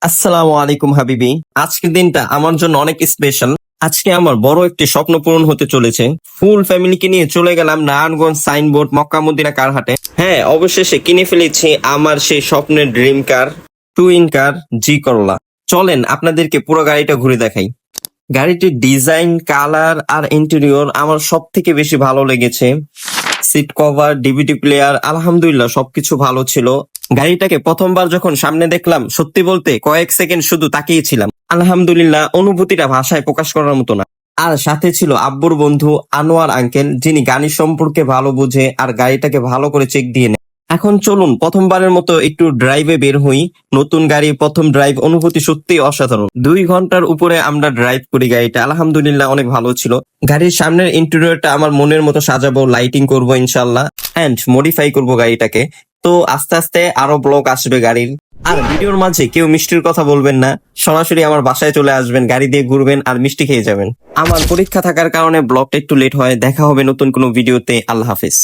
আসসালামু আলাইকুম হাবিবি। আজকের দিনটা আমার জন্য অনেক স্পেশাল। আজকে আমার বড় একটি স্বপ্ন পূরণ হতে চলেছে। ফুল ফ্যামিলিকে নিয়ে চলে গেলাম নারায়ণগঞ্জ সাইনবোর্ড মক্কা মদিনা কার হাটে। হ্যাঁ, অবশেষে কিনে ফেলেছি আমার সেই স্বপ্নের ড্রিম কার, টুইন কার জি করলা। চলেন আপনাদেরকে পুরো গাড়িটা ঘুরে দেখাই। গাড়িটির ডিজাইন, কালার আর ইন্টেরিয়র আমার সব থেকে বেশি ভালো লেগেছে। সিট কভার, ডিভিডি প্লেয়ার, আলহামদুলিল্লাহ সবকিছু ভালো ছিল। গাড়িটাকে প্রথমবার যখন সামনে দেখলাম, সত্যি বলতে কয়েক সেকেন্ড শুধু তাকিয়েছিলাম। আলহামদুলিল্লাহ, অনুভূতিটা ভাষায় প্রকাশ করার মতো না। আর সাথে ছিল আব্বুর বন্ধু আনোয়ার আঙ্কেল, যিনি গাড়ি সম্পর্কে ভালো বুঝে আর গাড়িটাকে ভালো করে চেক দিয়ে নেয়। এখন চলুন প্রথমবারের মতো একটু ড্রাইভে বের হই। নতুন গাড়ি, প্রথম ড্রাইভ, অনুভূতি সত্যি অসাধারণ। 2 ঘন্টার উপরে আমরা ড্রাইভ করি গাড়িটা, আলহামদুলিল্লাহ অনেক ভালো ছিল। গাড়ির সামনের ইন্টেরিয়রটা আমার মনের মতো সাজাবো, লাইটিং করব ইনশাল্লাহ, এন্ড মডিফাই করব গাড়িটাকে। তো আস্তে আস্তে আরো ব্লগ আসবে গাড়ির। আর ভিডিওর মাঝে কেউ মিষ্টির কথা বলবেন না, সরাসরি আমার বাসায় চলে আসবেন, গাড়ি দিয়ে ঘুরবেন আর মিষ্টি খেয়ে যাবেন। আমার পরীক্ষা থাকার কারণে ব্লগটা একটু লেট হয়। দেখা হবে নতুন কোনো ভিডিওতে। আল্লাহ হাফেজ।